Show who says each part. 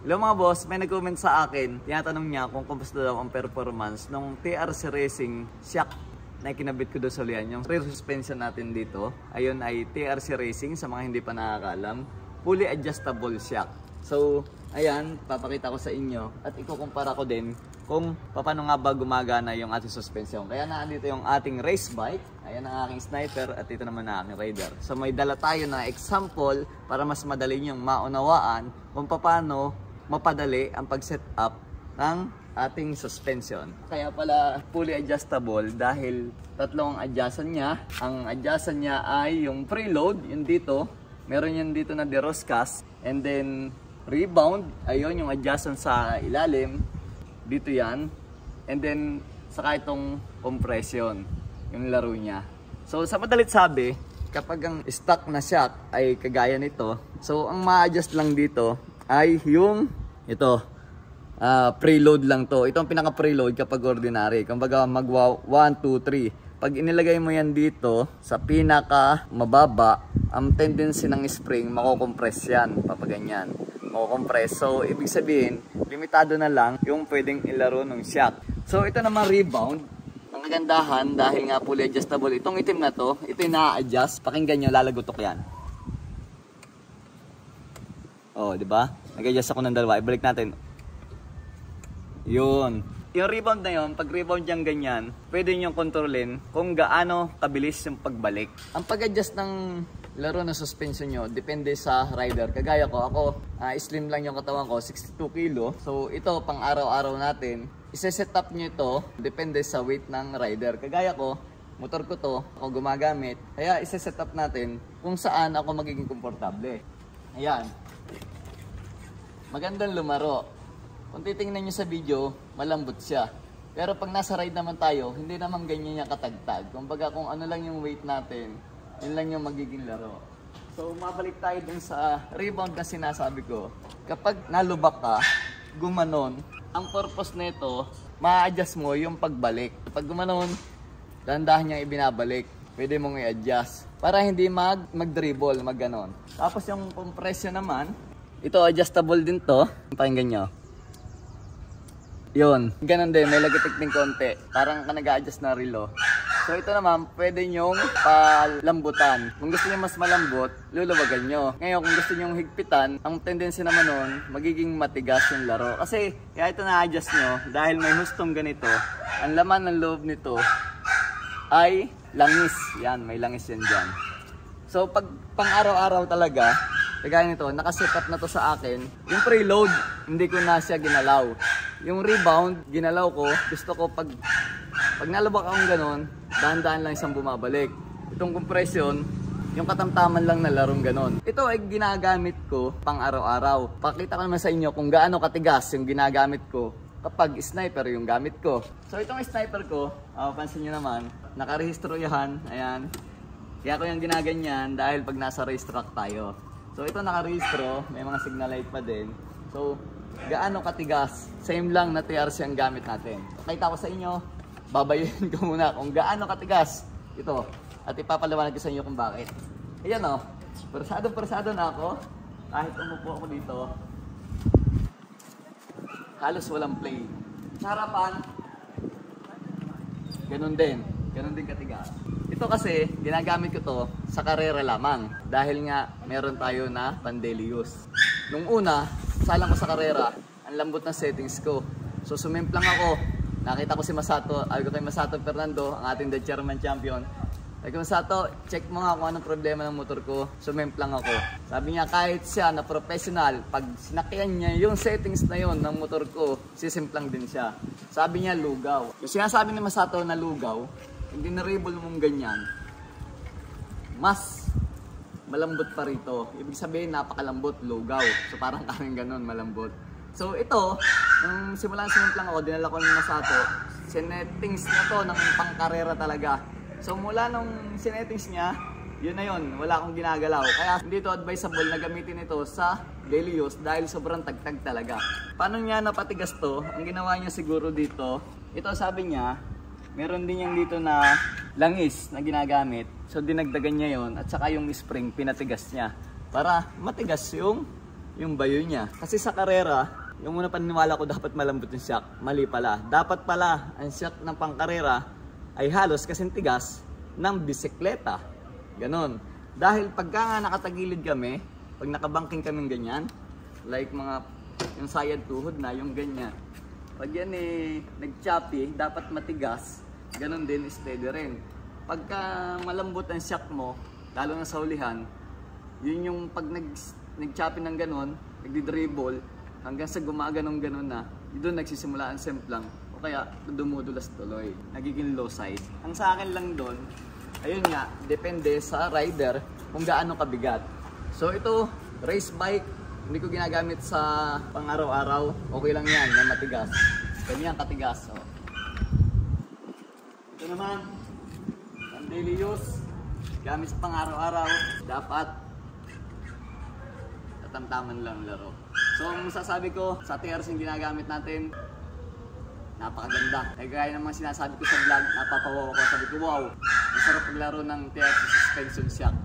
Speaker 1: Hello mga boss, may nag-comment sa akin. Tinatanong niya kung kumusta daw ang performance ng TRC Racing shock na kinabit ko doon sa ulian. Yung rear suspension natin dito, ayun ay TRC Racing sa mga hindi pa nakakalam. Fully adjustable shock. So, ayan, papakita ko sa inyo at ikukumpara ko din kung paano nga ba gumagana yung ating suspension. Kaya naandito yung ating race bike, ayan ang aking sniper at ito naman ang aking rider. So may dala tayo na example para mas madali nyong maunawaan kung paano mapadali ang pag-set up ng ating suspension. Kaya pala fully adjustable dahil tatlong adjustan niya. Ang adjustan niya ay yung preload, yung dito. Meron yan dito na deroscas. And then rebound, ayun yung adjustan sa ilalim. Dito yan. And then saka itong compression, yung laro niya. So sa madalit sabi, kapag ang stock na shock ay kagaya nito, so ang ma-adjust lang dito ay yung ito, preload lang to. Ito ang pinaka-preload kapag ordinary. Kumbaga magwa 1, 2, 3. Pag inilagay mo yan dito sa pinaka mababa, ang tendency ng spring mako-compress yan. Papaganyan, mako-compress. So ibig sabihin, limitado na lang yung pwedeng ilaro ng shock. So ito naman rebound. Ang kagandahan dahil nga fully adjustable, itong itim na to, ito yung na-adjust. Pakinggan nyo, lalagutok yan. Oh, di ba? Nag-adjust ako ng dalawa. Ibalik natin. Yun. Yung rebound na yun, pag rebound niyang ganyan, pwede niyong kontrolin kung gaano kabilis yung pagbalik. Ang pag-adjust ng laro na suspension nyo, depende sa rider. Kagaya ko, ako, slim lang yung katawan ko, 62 kilo. So, ito, pang araw-araw natin. Ise-set up nyo ito, depende sa weight ng rider. Kagaya ko, motor ko to, ako gumagamit. Kaya, ise-set up natin kung saan ako magiging komportable. Ayan. Magandang lumaro. Kung titingnan nyo sa video, malambot siya. Pero pag nasa ride naman tayo, hindi naman ganyan yung katagtag. Kumbaga kung ano lang yung weight natin, yun lang yung magiging laro. So mabalik tayo dun sa rebound na sinasabi ko. Kapag nalubak ka, gumanon, ang purpose nito, ma-adjust mo yung pagbalik. Pag gumanon, dahan-dahan niya ibinabalik. Pwede mong i-adjust para hindi mag-dribble, mag-ganon. Tapos yung compression naman, ito adjustable din to. Pakinggan nyo. Yun. Ganon din. May lagitik din konti. Parang ka nag-a-adjust na relo. So ito naman, pwede nyong palambutan. Kung gusto nyo mas malambot, luluwagan nyo. Ngayon, kung gusto nyo higpitan, ang tendency naman nun, magiging matigas yung laro. Kasi, kaya ito na-adjust nyo, dahil may hustong ganito, ang laman ng loob nito ay langis. Yan, may langis yan dyan. So, pag pang araw-araw talaga, kagaya nito, nakaset up na to sa akin. Yung preload, hindi ko na siya ginalaw. Yung rebound, ginalaw ko. Gusto ko pag nalabak akong ganon, dahan-dahan lang siyang bumabalik. Itong compression, yung katamtaman lang na larong ganon. Ito ay ginagamit ko pang araw-araw. Pakita ko naman sa inyo kung gaano katigas yung ginagamit ko kapag sniper yung gamit ko. So itong sniper ko, pansin nyo naman, nakarehistro yan. Ayan. Kaya ko yung ginaganyan dahil pag nasa racetrack tayo. So ito nakarehistro, may mga signal light pa din. So gaano katigas, same lang na TRC ang gamit natin. Pakita ko sa inyo, babayin ko muna kung gaano katigas ito. At ipapaliwanag ko sa inyo kung bakit. Ayan o, persado na ako. Kahit umupo ako dito, halos walang play. Sa harapan, ganun din katigas. Ito kasi, ginagamit ko to sa karera lamang. Dahil nga, meron tayo na pan-daily use. Nung una, salang ko sa karera, ang lambot ng settings ko. So, sumimplang ako. Nakita ko si Masato, ay ko kay Masato Fernando, ang ating The Chairman Champion. Sabi ko, Masato, check mo nga kung anong problema ng motor ko. Sumimplang ako. Sabi niya, kahit siya na professional, pag sinakyan niya yung settings na yon ng motor ko, sisimplang din siya. Sabi niya, lugaw. Yung sinasabi ni Masato na lugaw, hindi na-label mong ganyan, mas malambot pa rito. Ibig sabihin, napakalambot, lugaw. So parang kaming ganun, malambot. So ito, nung simulan sinimplang ako, dinala ko ng Masato, sinettings na to ng pangkarera talaga. So mula nung sinettings niya, yun na yun, wala akong ginagalaw. Kaya hindi to advisable na gamitin ito sa daily use dahil sobrang tagtag talaga. Paano niya napatigas to? Ang ginawa niya siguro dito, ito sabi niya, meron din yung dito na langis na ginagamit. So dinagdagan niya yon at saka yung spring pinatigas niya para matigas yung yung bayo niya. Kasi sa karera, yung una paniniwala ko dapat malambot yung shock. Mali pala. Dapat pala ang shock ng pangkarera ay halos kasing tigas ng bisikleta. Ganon. Dahil pagka nga nakatagilid kami, pag nakabangking kaming ganyan, like mga yung sayad tuhod na, yung ganyan. Pag yan nag-choppy, dapat matigas. Ganon din, steady rin. Pagka malambot ang shock mo, lalo na sa ulihan, yun yung pag nag-choppy ng ganon, nagdi-dribble, hanggang sa gumaganong ganon na, doon nagsisimula ang semplang o kaya dumudulas tuloy. Nagiging low side. Ang sa akin lang doon, ayun nga, depende sa rider kung gaano kabigat. So ito, race bike, hindi ko ginagamit sa pang-araw-araw. Okay lang yan, na matigas. Ganyan katigas. Oh. Ito naman, ang daily use, gamit sa pang-araw-araw, dapat tatamtaman lang laro. So ang masasabi ko sa TRC yung ginagamit natin, napakaganda. Kaya ng mga sinasabi ko sa vlog, napapawaw ako. Sabi ko, wow, ang sarap paglaro ng TRC suspension shock.